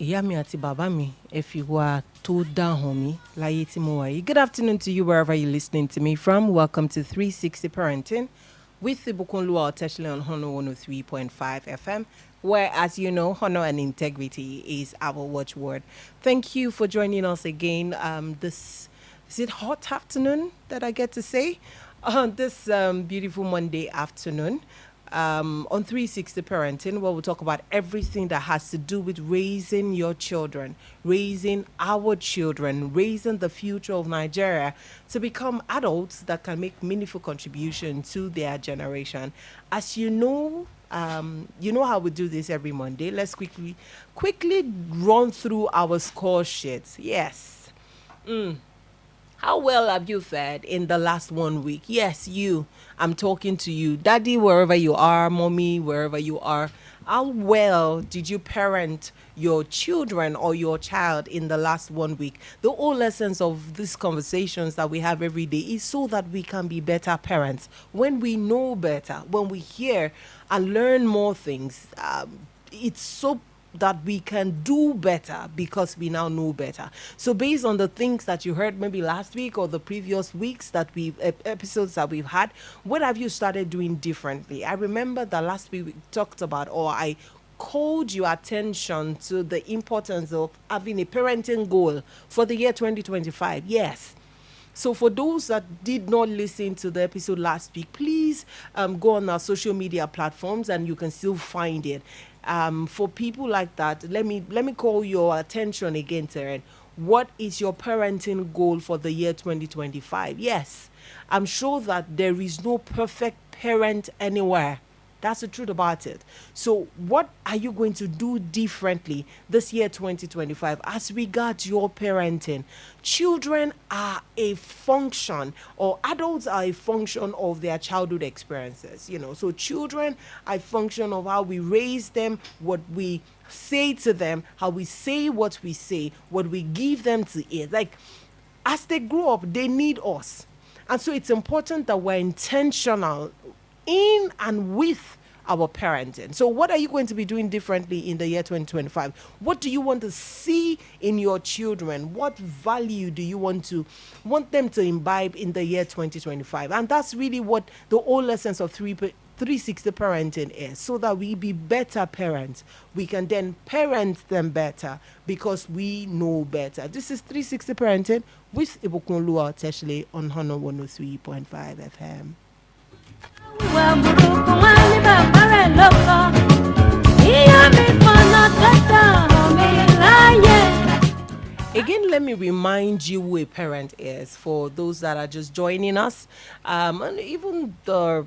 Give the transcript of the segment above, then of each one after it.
ìyá mi àti bàbá mi ẹ fi wá tó dáhùn mi láyé tí mo wà yìí. Good afternoon to you wherever you're listening to me from. Welcome to 360 Parenting with Ibukunlua Oteshile on Hono 103.5 FM, where, as you know, honor and integrity is our watchword. Thank you for joining us again. This is it hot afternoon that I get to say? This beautiful Monday afternoon. On 360 Parenting, where we'll talk about everything that has to do with raising your children, raising our children, raising the future of Nigeria to become adults that can make meaningful contribution to their generation. As you know how we do this every Monday. Let's quickly run through our score sheets. Yes. How well have you fared in the last 1 week? Yes, you. I'm talking to you. Daddy, wherever you are, mommy, wherever you are. How well did you parent your children or your child in the last 1 week? The whole essence of these conversations that we have every day is so that we can be better parents. When we know better, when we hear and learn more things, it's so that we can do better because we now know better. So based on the things that you heard maybe last week or the previous weeks episodes that we've had, what have you started doing differently? I remember that last week we talked about, or I called your attention to the importance of having a parenting goal for the year 2025. Yes. So for those that did not listen to the episode last week, please go on our social media platforms and you can still find it. For people like that, let me call your attention again, Terren. What is your parenting goal for the year 2025? Yes, I'm sure that there is no perfect parent anywhere. That's the truth about it. So what are you going to do differently this year 2025 as regards your parenting? Children are a function, or adults are a function of their childhood experiences. So children are a function of how we raise them, what we say to them, how we say what we say, what we give them to eat. Like, as they grow up, they need us. And so it's important that we're intentional in and with our parenting. So what are you going to be doing differently in the year 2025? What do you want to see in your children? What value do you want them to imbibe in the year 2025? And that's really what the whole essence of 360 parenting is, so that we be better parents. We can then parent them better because we know better. This is 360 Parenting with Ibukunlua Oteshile on Hono 103.5 FM. Again, let me remind you who a parent is for those that are just joining us, and even our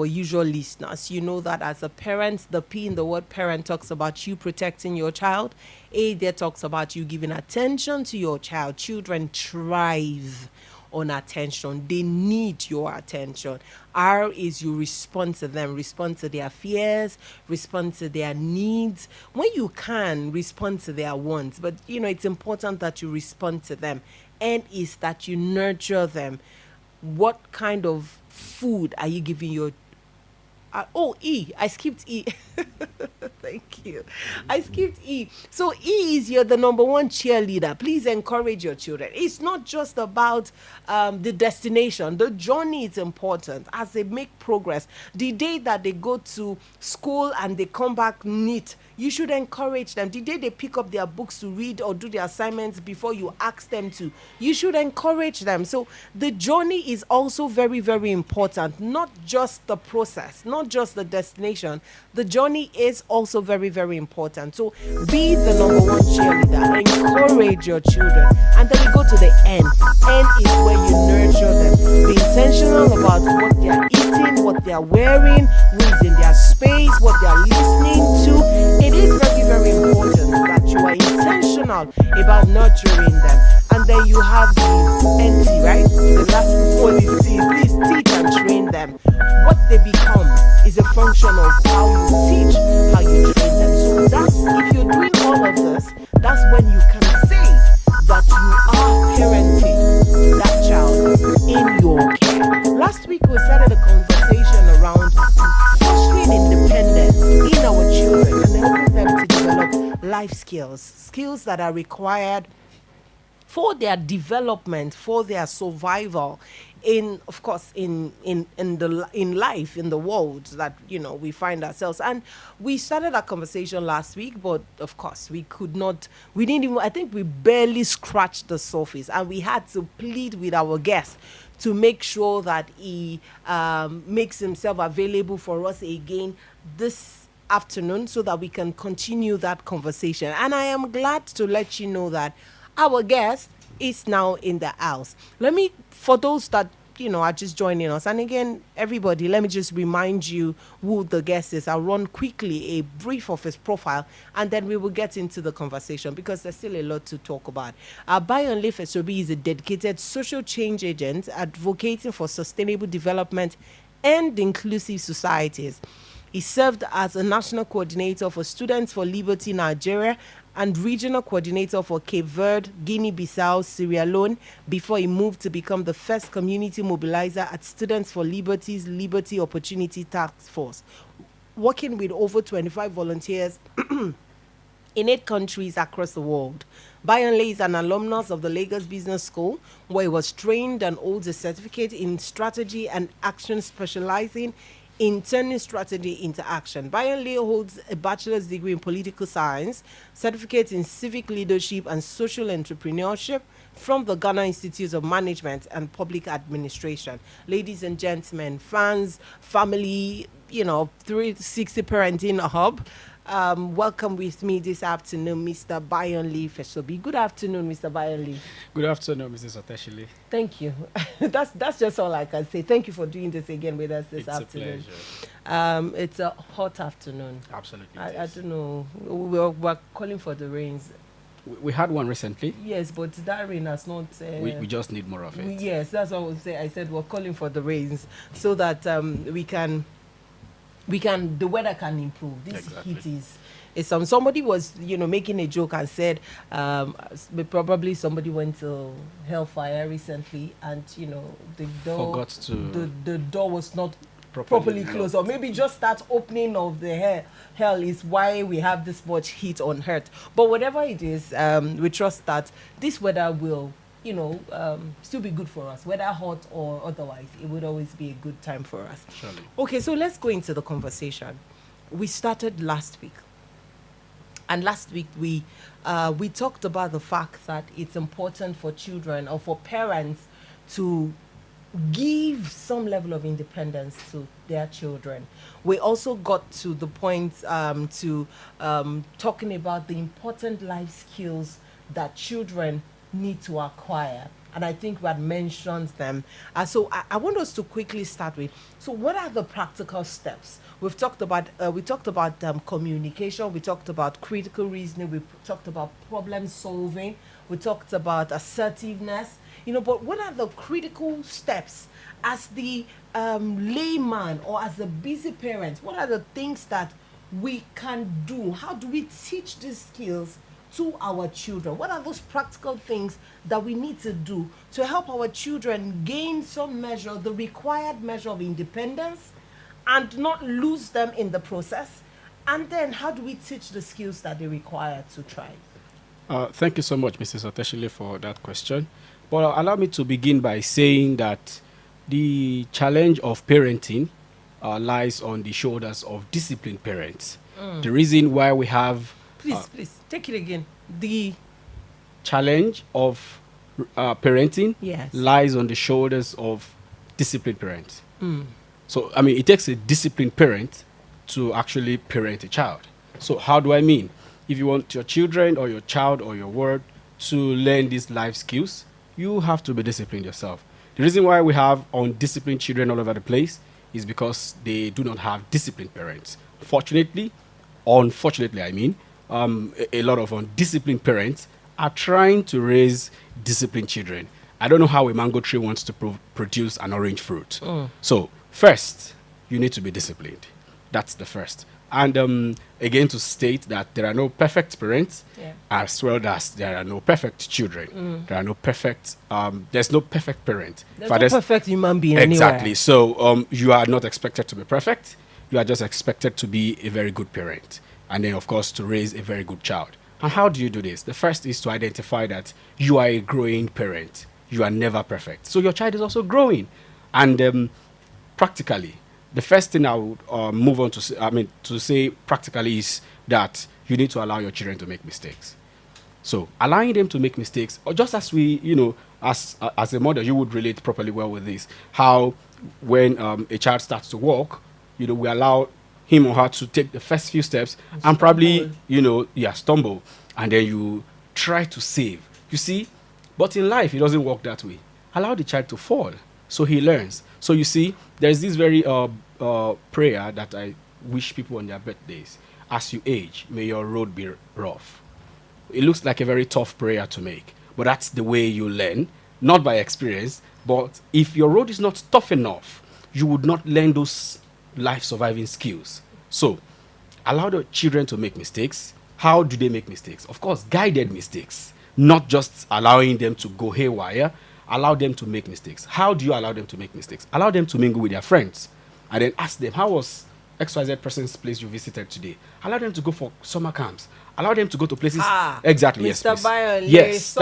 usual listeners. You know that as a parent, the P in the word parent talks about you protecting your child. A there talks about you giving attention to your child. Children thrive on attention. They need your attention. R is you respond to them, respond to their fears, respond to their needs. When you can, respond to their wants, but it's important that you respond to them. N is that you nurture them. What kind of food are you giving your E. I skipped E. Thank you. I skipped E. So E is you're the number one cheerleader. Please encourage your children. It's not just about the destination. The journey is important as they make progress. The day that they go to school and they come back neat, you should encourage them. The day they pick up their books to read or do their assignments before you ask them to, you should encourage them. So the journey is also very, very important. Not just the process, not just the destination. The journey is also very, very important. So be the number one cheerleader. Encourage your children. And then we go to the N. N is where you nurture them. Be intentional about what they are eating, what they are wearing, who is in their space, what they are listening to. It is very, very important that you are intentional about nurturing them. And then you have the NT, right? The last one is T. Please teach and train them. What they become is a function of how you teach, how you train them. So if you're doing all of this, that's when you can say that you are parenting that child in your care. Last week we started a conversation around fostering independence in our life skills, skills that are required for their development, for their survival, in of course in life, in the world that we find ourselves. And we started a conversation last week, but of course we didn't even, I think we barely scratched the surface, and we had to plead with our guest to make sure that he makes himself available for us again this afternoon so that we can continue that conversation. And I am glad to let you know that our guest is now in the house. Let me, for those that are just joining us, and again, everybody, let me just remind you who the guest is. I'll run quickly a brief of his profile, and then we will get into the conversation because there's still a lot to talk about. Bayonle Fesobi is a dedicated social change agent advocating for sustainable development and inclusive societies. He served as a national coordinator for Students for Liberty Nigeria and regional coordinator for Cape Verde, Guinea-Bissau, Sierra Leone, before he moved to become the first community mobilizer at Students for Liberty's Liberty Opportunity Task Force, working with over 25 volunteers in 8 countries across the world. Bayonle is an alumnus of the Lagos Business School, where he was trained and holds a certificate in strategy and action, specializing in turning strategy into action. Bayonle holds a bachelor's degree in political science, certificate in civic leadership and social entrepreneurship from the Ghana Institute of Management and Public Administration. Ladies and gentlemen, fans, family, 360 Parenting Hub, welcome with me this afternoon, Mr. Bayonle Fesobi. Good afternoon, Mr. Bayonle. Good afternoon, Mrs. Oteshile. Thank you. That's just all I can say. Thank you for doing this again with us this afternoon. It's a pleasure. It's a hot afternoon. Absolutely. I don't know. We're calling for the rains. We had one recently. Yes, but that rain has not... we just need more of it. Yes, that's what I would say. I said we're calling for the rains so that the weather can improve. This exactly. heat is somebody was making a joke and said probably somebody went to Hellfire recently, and the door forgot to the door was not properly closed, or maybe just that opening of the hell is why we have this much heat on Earth. But whatever it is, we trust that this weather will still be good for us, whether hot or otherwise. It would always be a good time for us. Surely. Okay, so let's go into the conversation. We started last week, and last week we talked about the fact that it's important for children or for parents to give some level of independence to their children. We also got to the point to talking about the important life skills that children need to acquire, and I think we had mentioned them. So I want us to quickly start with, so what are the practical steps? We've talked about communication, we talked about critical reasoning, we talked about problem solving, we talked about assertiveness, but what are the critical steps as the layman or as a busy parent? What are the things that we can do? How do we teach these skills to our children? What are those practical things that we need to do to help our children gain some measure, the required measure of independence, and not lose them in the process? And then how do we teach the skills that they require to thrive? Thank you so much, Mrs. Oteshile, for that question. But allow me to begin by saying that the challenge of parenting lies on the shoulders of disciplined parents. The reason why we have... Please, take it again. The challenge of parenting yes. lies on the shoulders of disciplined parents. So, it takes a disciplined parent to actually parent a child. So, how do I mean? If you want your children or your child or your ward to learn these life skills, you have to be disciplined yourself. The reason why we have undisciplined children all over the place is because they do not have disciplined parents. Unfortunately, a lot of undisciplined parents are trying to raise disciplined children. I don't know how a mango tree wants to produce an orange fruit. So, first, you need to be disciplined. That's the first. And again, to state that there are no perfect parents, as well as there are no perfect children. There are no perfect, there's no perfect parent. There's no perfect human being exactly. Anywhere. So you are not expected to be perfect. You are just expected to be a very good parent. And then, of course, to raise a very good child. And how do you do this? The first is to identify that you are a growing parent. You are never perfect. So your child is also growing. And practically, the first thing I would move on to say practically is that you need to allow your children to make mistakes. So allowing them to make mistakes, or just as we, as a mother, you would relate properly well with this. How when a child starts to walk, we allow him or her to take the first few steps and probably, stumble. And then you try to save. You see? But in life, it doesn't work that way. Allow the child to fall so he learns. So you see, there's this very prayer that I wish people on their birthdays. As you age, may your road be rough. It looks like a very tough prayer to make, but that's the way you learn, not by experience. But if your road is not tough enough, you would not learn those life surviving skills. So allow the children to make mistakes. How do they make mistakes? Of course, guided mistakes, not just allowing them to go haywire. Allow them to make mistakes. How do you allow them to make mistakes? Allow them to mingle with their friends and then ask them, how was XYZ person's place you visited today? Allow them to go for summer camps. Allow them to go to places. Exactly. Mr. Byron, yes.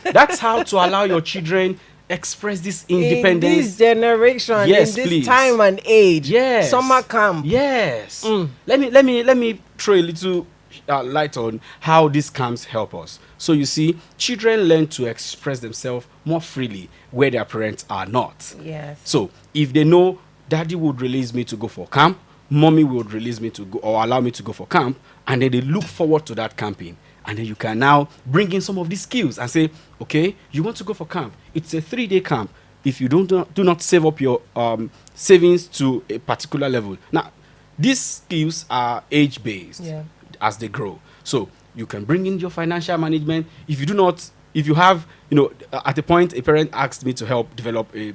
That's how to allow your children express this independence. In this generation, yes, in this please. time and age. Yes. Summer camp. Yes. Let me throw a little light on how these camps help us. So you see, children learn to express themselves more freely where their parents are not. Yes. So if they know daddy would release me to go for camp, mommy would release me to go or allow me to go for camp, and then they look forward to that camping. And then you can now bring in some of these skills and say, okay, you want to go for camp. It's a 3-day camp. If you do not save up your savings to a particular level. Now, these skills are age-based as they grow. So you can bring in your financial management. If you have, at a point, a parent asked me to help develop a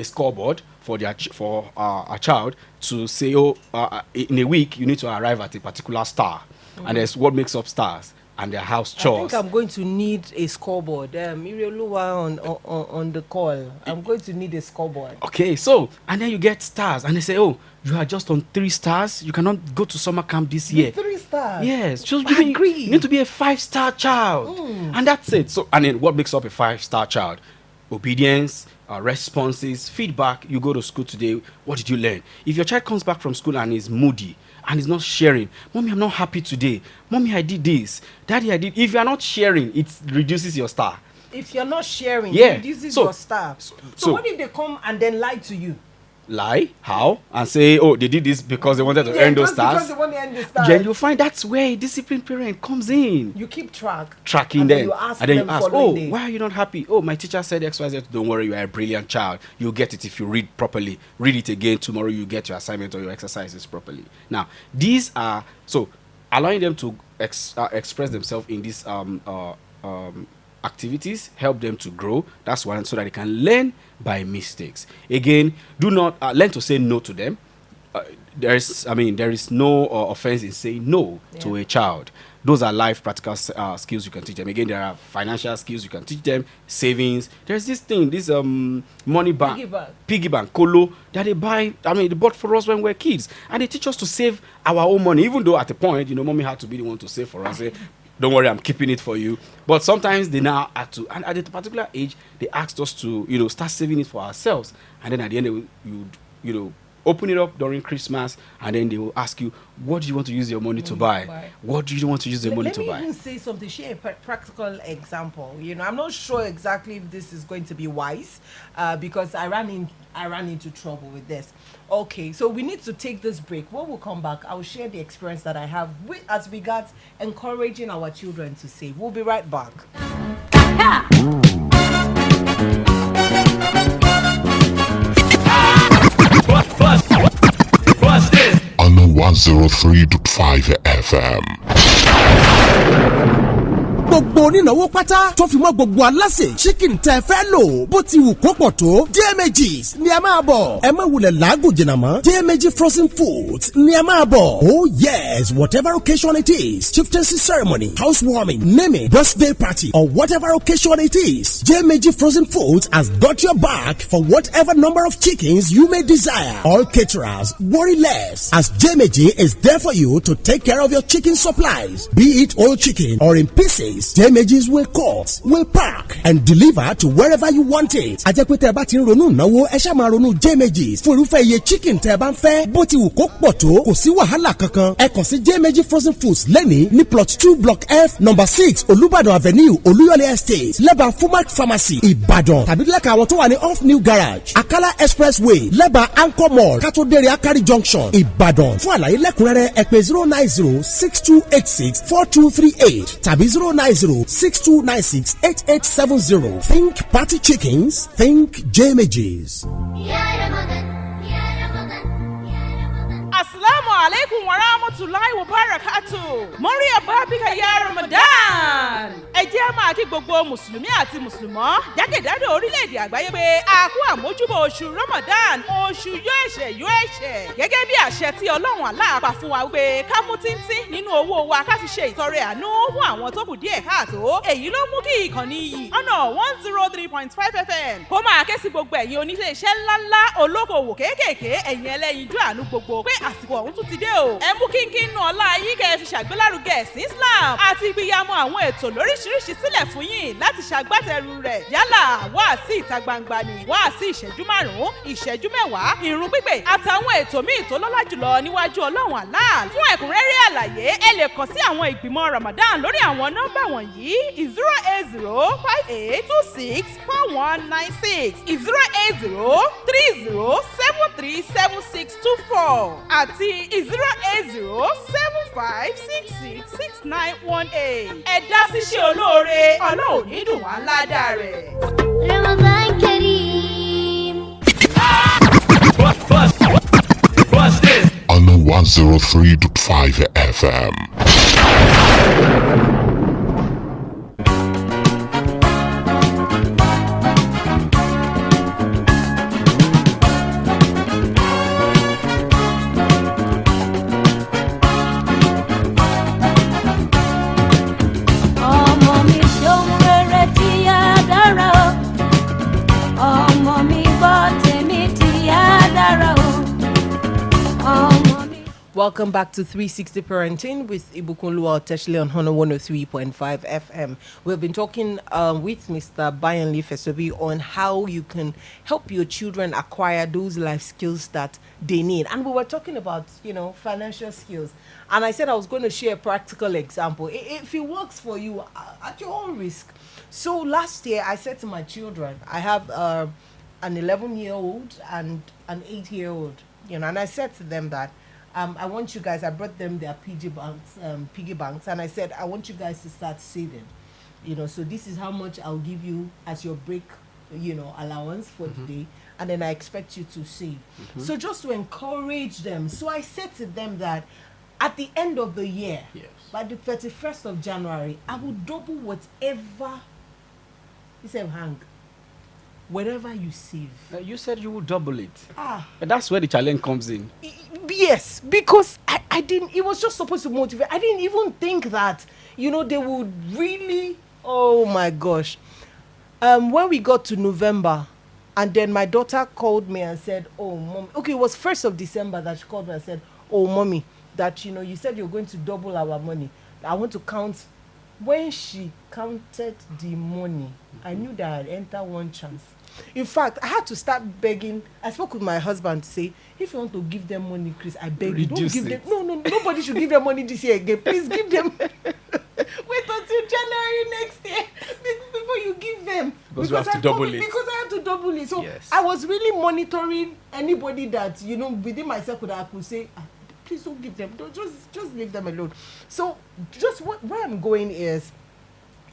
scoreboard for a child to say, in a week, you need to arrive at a particular star. And there's what makes up stars. And their house chores. I think I'm going to need a scoreboard. Irioluwa on the call. I'm going to need a scoreboard. Okay, so, and then you get stars. And they say, you are just on 3 stars. You cannot go to summer camp this year. 3 stars? Yes. So I agree. You need to be a 5-star child. And that's it. So, and then what makes up a 5-star child? Obedience, responses, feedback. You go to school today. What did you learn? If your child comes back from school and is moody, and is not sharing, mommy, I'm not happy today. Mommy, I did this. Daddy, I did. If you are not sharing, it reduces your star. If you're not sharing, it reduces your star. So what if they come and then lie to you? Lie? How? And say, they did this because they wanted to earn those stars? Because they want to earn the stars. Then you find that's where a disciplined parent comes in. You keep tracking them. And then you ask, why are you not happy? My teacher said XYZ. Don't worry, you are a brilliant child. You'll get it if you read properly. Read it again. Tomorrow you get your assignment or your exercises properly. Now, these are, so allowing them to express themselves in these activities, help them to grow. That's one, so that they can learn by mistakes. Again, do not learn to say no to them. There is no offense in saying no to a child. Those are life practical skills you can teach them. Again, there are financial skills you can teach them, savings. There's this thing, this money bank, piggy bank, colo, that they buy. They bought for us when we were kids, and they teach us to save our own money. Even though at a point, mommy had to be the one to save for us. Say, don't worry, I'm keeping it for you. But sometimes they now have to, and at a particular age, they asked us to, start saving it for ourselves. And then at the end, you would open it up during Christmas, and then they will ask you, what do you want to use your money to buy? What do you want to use your money to buy? Let me even say something, share a practical example. I'm not sure exactly if this is going to be wise, because I ran into trouble with this. Okay, so we need to take this break. When we come back, I will share the experience that I have as regards encouraging our children to save. We'll be right back. On the 103.5 FM. gbogbo onínáwó pátá tó fi mọ́ gbogbo aláṣẹ chicken tẹ́ fẹ́ lò bó ti wù kó pọ̀ tó JMG's ni ẹ máa bọ̀ ẹ má wulẹ̀ làágùn jìnnà mọ́ JMG frozen foods ni ẹ máa bọ̀. Oh yes, whatever occasion it is, chieftaincy ceremony, housewarming, naming, birthday party, or whatever occasion it is, JMG frozen foods has got your back for whatever number of chickens you may desire. All caterers, worry less, as JMG is there for you to take care of your chicken supplies. Be it whole chicken or in pieces, JMG's will cut, will pack, and deliver to wherever you want it. Ajẹ́pẹ́tẹ́ bá ti ń ronú ìnáwó ẹ ṣá máa ronú JMG's fún irúfẹ́ iye chicken tẹ́ bá ń fẹ́ bó ti wù kó pọ̀ tó kò sí wàhálà kankan. Ẹ kàn sí JMG frozen foods lẹ́ni ní plot 2 block F number 6 Olúbàdàn avenue Olúyọ̀lé estate lẹ́bàá Fumac pharmacy Ìbàdàn tàbí lẹ́ka àwọn tó wà ní off new garage Akala expressway lẹ́bàá Anchor mall kátó déré Akari junction Ìbàdàn. Fún àlàyé lẹ́kùnrẹ́rẹ́ ẹ pè 09062864238 tàbí 09062968870. Think party chickens, think JMG's. Assalamu alaikum wa rahmatullahi wa barakatuh. Mọ́rí àbábíkà ya Ramadan. Ẹ jẹ́ máa kí gbogbo Mùsùlùmí àti Mùsùlùmọ́ jákèjádò orílẹ̀-èdè àgbáyé pé a kú àmójúbọ̀ oṣù Ramadan, oṣù yóò ẹ̀ṣẹ̀. Gẹ́gẹ́ bí àṣẹ tí Ọlọ́run Allah pa fún wa pé ká mú tíntín nínú owó wa ká fi ṣe ìtọrẹ àánú fún àwọn tó kù díẹ̀ káàtó. Èyí ló mú kí ìkànnì yìí ọ̀nà 103.5 FM kó máa ké sí gbogbo ẹ̀yin oníṣẹ́ iṣẹ́ ńláńlá olókoòwò kéékèèké ẹ̀yin ẹlẹ́yinjú àánú gbogbo pé àsìkò ọ̀hún tún ti dé o. Ẹ mú kínkín nù ọlá yín kẹ́ ẹ fi ṣàgbélárugẹ ẹ̀sìn Islam àti ìgbéyàmọ́ àwọn ètò lóríṣiríṣi sílẹ̀ fún yín láti ṣàgbátẹrù rẹ̀. Yálà wáàsí ìta gbangba ni, wáàsí ìṣẹ́jú 5, ìṣẹ́jú 10, ìrun pípé àtàwọn ètò míì tó lọ́lá jùlọ níwájú Ọlọ́run Allah. Fún ẹ̀kúnrẹ́rẹ́ àlàyé ẹ lè kàn sí àwọn ìgbìmọ̀ Ramadan lórí àwọn nọ́mbà wọ̀nyí 08058264196 08030737624 àti 08075666918. Ẹ dá síṣẹ́ olóore Ọlọ́run ní dùn wá ládàá rẹ̀. Ramadan Kareem. Bust this. On the 103.5 FM. Welcome back to 360 Parenting with Ibukunluwa Oteshile on Hono 103.5 FM. We've been talking with Mr. Bayanli Fesobi on how you can help your children acquire those life skills that they need. And we were talking about, financial skills. And I said I was going to share a practical example. If it works for you, at your own risk. So last year, I said to my children, I have an 11-year-old and an 8-year-old, and I said to them that I want you guys, I brought them their piggy banks, and I said, I want you guys to start saving, so this is how much I'll give you as your break, allowance for the day, and then I expect you to save. So just to encourage them. So I said to them that at the end of the year, by the 31st of January, I will double whatever, he said, whatever you save. You said you will double it. But that's where the challenge comes in. Yes, because I didn't, it was just supposed to motivate. I didn't even think that, they would really, oh my gosh. When we got to November, and then my daughter called me and said, oh, Mom, okay, it was 1st of December that she called me and said, oh, Mommy, that, you said you're going to double our money. I want to count. When she counted the money, I knew that I'd enter one chance. In fact, I had to start begging. I spoke with my husband to say, if you want to give them money, Chris, I beg you, don't give them. No, nobody should give them money this year again. Please give them. Wait until January next year before you give them. Because you have to double it. Because I have to double it. So yes. I was really monitoring anybody that, within my circle that I could say, please don't give them. Don't just leave them alone. So just where I'm going is,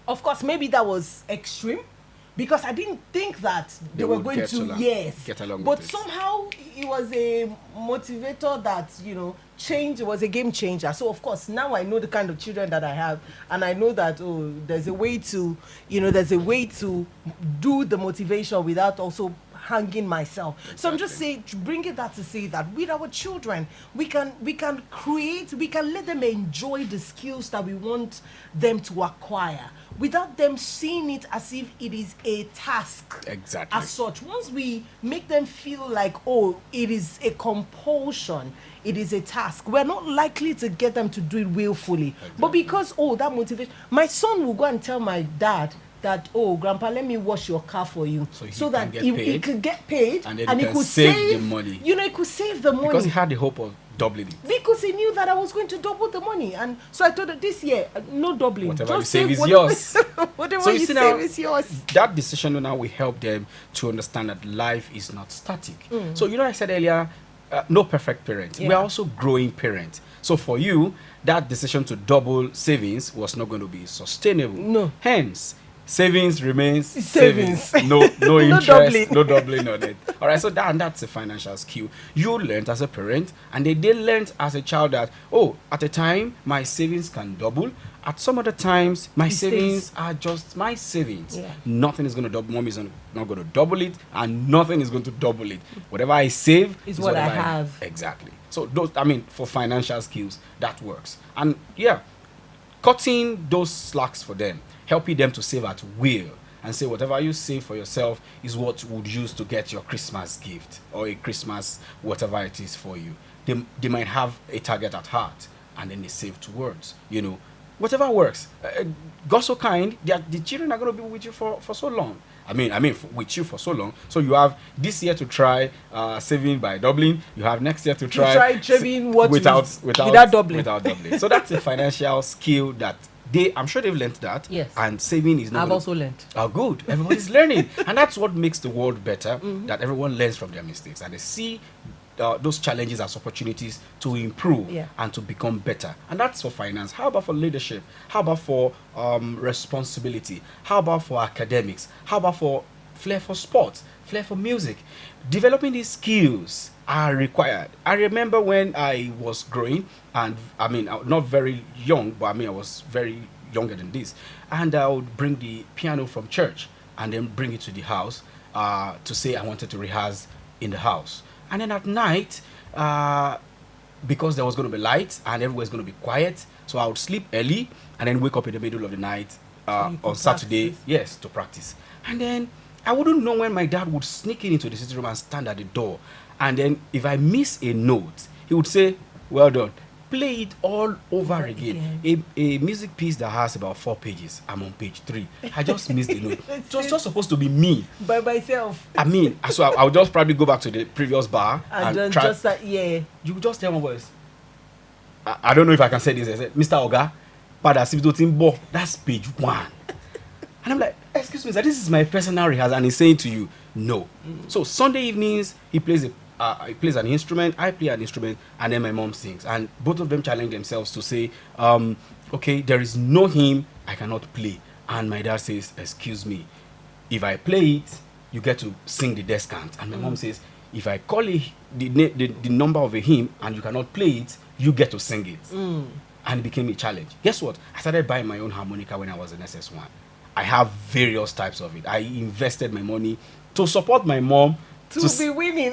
of course, maybe that was extreme. because I didn't think that they were would going get to, to get along but with it. somehow it was a motivator that, you know, change. It was a game changer. So of course now I know the kind of children that I have, and I know that, oh, there's a way to, you know, there's a way to do the motivation without also hanging myself. So I'm just saying, bringing that to say that with our children, we can create, we can let them enjoy the skills that we want them to acquire without them seeing it as if it is a task. Exactly. As such, once we make them feel like, oh, it is a compulsion, it is a task, we're not likely to get them to do it willfully. But because, oh, that motivation, my son will go and tell my dad that, oh, grandpa, let me wash your car for you, so that he could get paid, and then and he he can could save the money. You know, he could save the money Because he had the hope of doubling it. because he knew that I was going to double the money. And so I told her, this year, no doubling. Whatever you Just save save is whatever- yours. Whatever So you you see save now, is yours. that decision now will help them to understand that life is not static. So, you know, I said earlier, no perfect parent. Yeah. We're also growing parents. So for you, that decision to double savings was not going to be sustainable. No. Hence, savings remains Savings. savings. No No interest, doubling. no doubling on it. All right, so that's a financial skill you learned as a parent, and they learned as a child that, oh, at a time my savings can double. At some other times, my savings are just my savings. Yeah. Nothing is going to double. Mom is not going to double it, and nothing is going to double it. Whatever I save Is what I whatever have. Exactly. So those, I mean, for financial skills, that works. And yeah, cutting those slacks for them, helping them to save at will, and say whatever you save for yourself is what you would use to get your Christmas gift or a Christmas whatever it is for you. They might have a target at heart, and then they save towards, you know, whatever works. God so kind that the children are going to be with you for so long. With you for so long. So you have this year to try saving by doubling. You have next year to try saving without doubling. Without doubling. So that's a financial skill that I'm sure they've learned that. Yes. And saving is not. I've also learned. Oh, good. Everybody's learning, and that's what makes the world better. That everyone learns from their mistakes, and they see those challenges as opportunities to improve and to become better. And that's for finance. How about for leadership? How about for responsibility? How about for academics? How about for flair for sports, flair for music? Developing these skills are required. I remember when I was growing, and not very young, but I was very younger than this, and I would bring the piano from church and then bring it to the house to say I wanted to rehearse in the house. And then at night, because there was going to be light and everywhere's going to be quiet, so I would sleep early and then wake up in the middle of the night on Saturday, to practice. And then I wouldn't know when my dad would sneak into the sitting room and stand at the door. And then if I miss a note, he would say, "Well done. Play it all over again." A music piece that has about 4 pages. I'm on page 3. I just missed the note. It was just supposed to be me. By myself. So I would just probably go back to the previous bar And try. just that, yeah. You would just tell my voice. I don't know if I can say this. I said, "Mr. Oga, Pada Sibito Timbo, that's page 1. And I'm like, "Excuse me, sir, this is my personal rehearsal," and he's saying to you, "No." So Sunday evenings, he plays an instrument, I play an instrument, and then my mom sings. And both of them challenge themselves to say, okay, there is no hymn I cannot play. And my dad says, "Excuse me, if I play it, you get to sing the descant." And my mom says, "If I call it the number of a hymn and you cannot play it, you get to sing it." And it became a challenge. Guess what? I started buying my own harmonica when I was in SS1. I have various types of it. I invested my money to support my mom To be winning.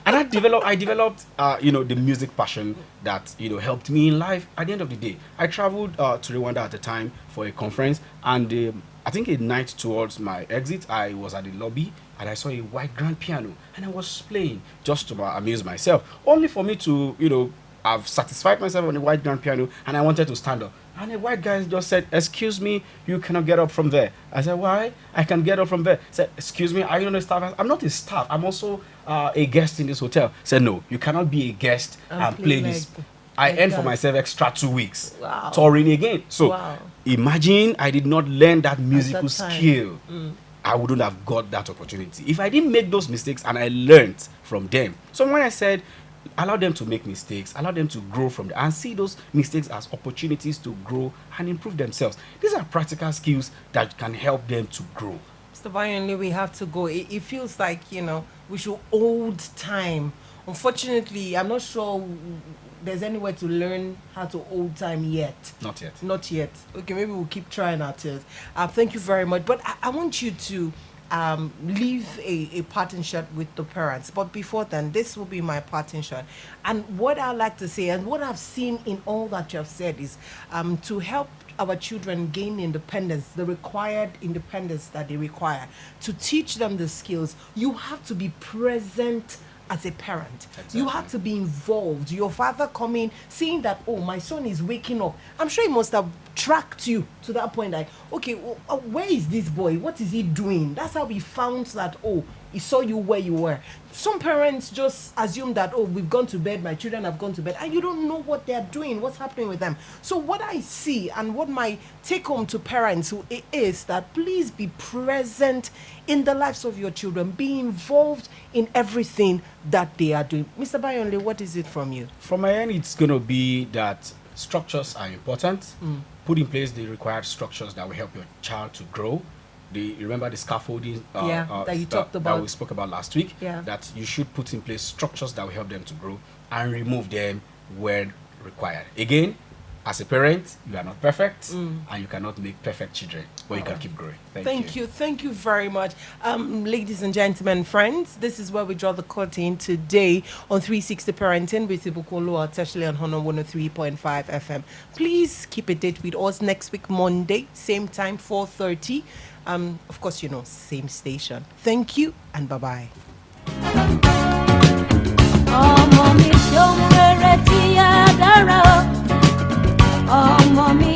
And I developed the music passion that helped me in life. At the end of the day, I traveled to Rwanda at the time for a conference, and I think a night towards my exit, I was at the lobby and I saw a white grand piano, and I was playing just to amuse myself, only for me to I've satisfied myself on the white grand piano, and I wanted to stand up. And a white guy just said, "Excuse me, you cannot get up from there." I said, "Why? I can get up from there." He said, "Excuse me, are you not a staff?" "I'm not a staff. I'm also a guest in this hotel." I said, "No, you cannot be a guest and play this." I earned for myself extra 2 weeks touring again. So imagine I did not learn that musical skill. I wouldn't have got that opportunity if I didn't make those mistakes and I learned from them. So when I said, allow them to make mistakes, allow them to grow from them, and see those mistakes as opportunities to grow and improve themselves. These are practical skills that can help them to grow. Mr. Bayonle, we have to go. It feels like, we should hold time. Unfortunately, I'm not sure there's anywhere to learn how to hold time yet. Not yet. Not yet. Okay, maybe we'll keep trying our tears. Thank you very much. But I want you to leave a parting shot with the parents. But before then, this will be my parting shot. And what I like to say, and what I've seen in all that you have said, is to help our children gain independence, the required independence that they require, to teach them the skills. You have to be present as a parent. Exactly. You have to be involved. Your father coming, seeing that, oh, my son is waking up. I'm sure he must have tracked you to that point, like, okay, where is this boy? What is he doing? That's how we found that, oh, he saw you where you were. Some parents just assume that, oh, we've gone to bed, my children have gone to bed, and you don't know what they're doing, what's happening with them. So what I see and what my take home to parents is that please be present in the lives of your children. Be involved in everything that they are doing. Mr. Bayonle, what is it from you? From my end, it's going to be that structures are important. Put in place the required structures that will help your child to grow. Remember the scaffolding that you talked about, that we spoke about last week. Yeah. That you should put in place structures that will help them to grow and remove them where required. Again, as a parent, you are not perfect and you cannot make perfect children, but you can keep growing. Thank you. Thank you very much. Ladies and gentlemen, friends, this is where we draw the curtain today on 360 Parenting with Ibukolo Ateshile on Honor 103.5 FM. Please keep a date with us next week, Monday, same time, 4:30. Of course, same station. Thank you and bye-bye. Ọmọ mi